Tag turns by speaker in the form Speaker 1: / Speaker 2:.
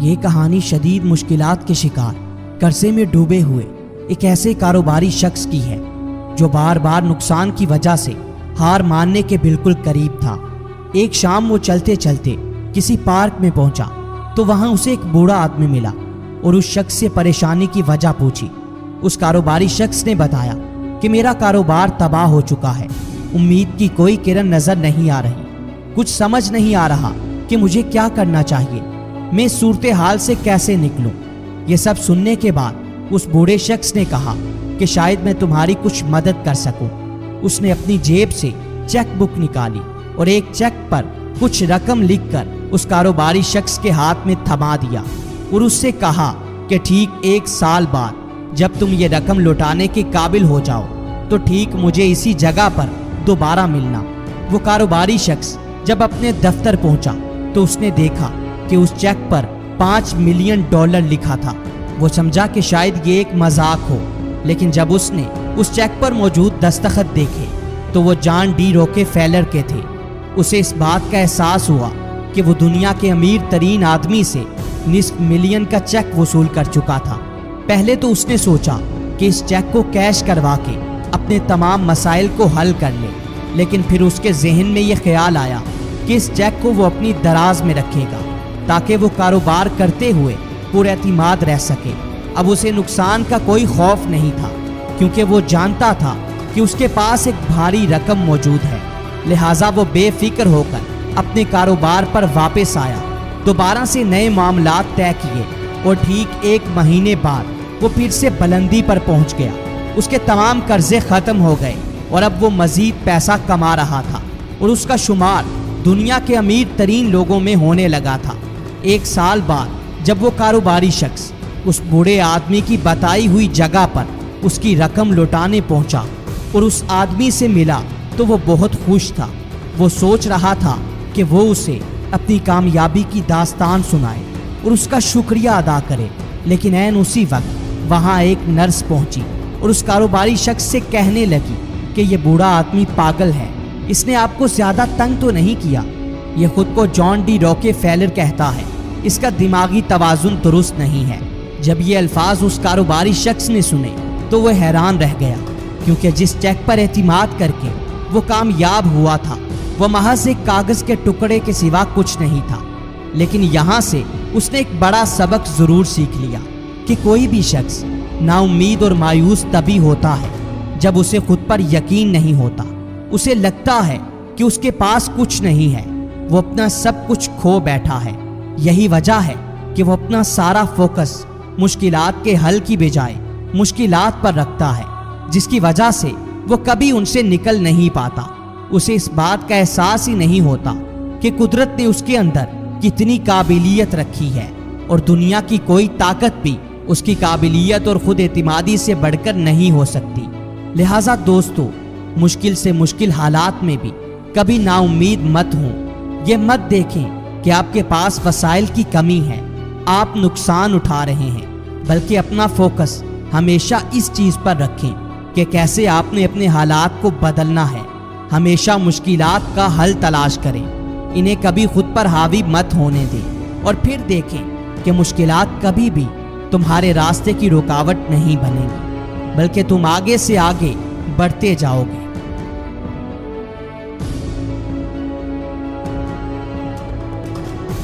Speaker 1: یہ کہانی شدید مشکلات کے شکار، قرضے میں ڈوبے ہوئے ایک ایسے کاروباری شخص کی ہے جو بار بار نقصان کی وجہ سے ہار ماننے کے بالکل قریب تھا۔ ایک شام وہ چلتے چلتے کسی پارک میں پہنچا تو وہاں اسے ایک بوڑھا آدمی ملا اور اس شخص سے پریشانی کی وجہ پوچھی۔ اس کاروباری شخص نے بتایا کہ میرا کاروبار تباہ ہو چکا ہے، امید کی کوئی کرن نظر نہیں آ رہی، کچھ سمجھ نہیں آ رہا کہ مجھے کیا کرنا چاہیے، میں اس صورتحال سے کیسے نکلوں۔ یہ سب سننے کے بعد اس بوڑھے شخص نے کہا کہ شاید میں تمہاری کچھ مدد کر سکوں۔ اس نے اپنی جیب سے چیک بک نکالی اور ایک چیک پر کچھ رقم لکھ کر اس کاروباری شخص کے ہاتھ میں تھما دیا اور اس سے کہا کہ ٹھیک 1 سال بعد جب تم یہ رقم لوٹانے کے قابل ہو جاؤ تو ٹھیک مجھے اسی جگہ پر دوبارہ ملنا۔ وہ کاروباری شخص جب اپنے دفتر پہنچا تو اس نے دیکھا کہ اس چیک پر $5 ملین لکھا تھا۔ وہ سمجھا کہ شاید یہ ایک مذاق ہو، لیکن جب اس نے اس چیک پر موجود دستخط دیکھے تو وہ جان ڈی روکے فیلر کے تھے۔ اسے اس بات کا احساس ہوا کہ وہ دنیا کے امیر ترین آدمی سے $5 ملین کا چیک وصول کر چکا تھا۔ پہلے تو اس نے سوچا کہ اس چیک کو کیش کروا کے اپنے تمام مسائل کو حل کر لے، لیکن پھر اس کے ذہن میں یہ خیال آیا کہ اس چیک کو وہ اپنی دراز میں رکھے گا تاکہ وہ کاروبار کرتے ہوئے پورے اعتماد رہ سکے۔ اب اسے نقصان کا کوئی خوف نہیں تھا کیونکہ وہ جانتا تھا کہ اس کے پاس ایک بھاری رقم موجود ہے، لہٰذا وہ بے فکر ہو کر اپنے کاروبار پر واپس آیا، دوبارہ سے نئے معاملات طے کیے اور ٹھیک 1 مہینے بعد وہ پھر سے بلندی پر پہنچ گیا۔ اس کے تمام قرضے ختم ہو گئے اور اب وہ مزید پیسہ کما رہا تھا اور اس کا شمار دنیا کے امیر ترین لوگوں میں ہونے لگا تھا۔ 1 سال بعد جب وہ کاروباری شخص اس بوڑھے آدمی کی بتائی ہوئی جگہ پر اس کی رقم لوٹانے پہنچا اور اس آدمی سے ملا تو وہ بہت خوش تھا۔ وہ سوچ رہا تھا کہ وہ اسے اپنی کامیابی کی داستان سنائے اور اس کا شکریہ ادا کرے، لیکن عین اسی وقت وہاں ایک نرس پہنچی اور اس کاروباری شخص سے کہنے لگی کہ یہ بوڑھا آدمی پاگل ہے، اس نے آپ کو زیادہ تنگ تو نہیں کیا، یہ خود کو جان ڈی روکے فیلر کہتا ہے، اس کا دماغی توازن درست نہیں ہے۔ جب یہ الفاظ اس کاروباری شخص نے سنے تو وہ حیران رہ گیا، کیونکہ جس چیک پر اعتماد کر کے وہ کامیاب ہوا تھا وہ محض ایک کاغذ کے ٹکڑے کے سوا کچھ نہیں تھا۔ لیکن یہاں سے اس نے ایک بڑا سبق ضرور سیکھ لیا کہ کوئی بھی شخص نا امید اور مایوس تبھی ہوتا ہے جب اسے خود پر یقین نہیں ہوتا، اسے لگتا ہے کہ اس کے پاس کچھ نہیں ہے، وہ اپنا سب کچھ کھو بیٹھا ہے۔ یہی وجہ ہے کہ وہ اپنا سارا فوکس مشکلات کے حل کی بجائے مشکلات پر رکھتا ہے، جس کی وجہ سے وہ کبھی ان سے نکل نہیں پاتا۔ اسے اس بات کا احساس ہی نہیں ہوتا کہ قدرت نے اس کے اندر کتنی قابلیت رکھی ہے اور دنیا کی کوئی طاقت بھی اس کی قابلیت اور خود اعتمادی سے بڑھ کر نہیں ہو سکتی۔ لہٰذا دوستو، مشکل سے مشکل حالات میں بھی کبھی نا امید مت ہوں۔ یہ مت دیکھیں کہ آپ کے پاس وسائل کی کمی ہے، آپ نقصان اٹھا رہے ہیں، بلکہ اپنا فوکس ہمیشہ اس چیز پر رکھیں کہ کیسے آپ نے اپنے حالات کو بدلنا ہے۔ ہمیشہ مشکلات کا حل تلاش کریں، انہیں کبھی خود پر حاوی مت ہونے دیں، اور پھر دیکھیں کہ مشکلات کبھی بھی تمہارے راستے کی رکاوٹ نہیں بنیں گی، بلکہ تم آگے سے آگے بڑھتے جاؤ گے۔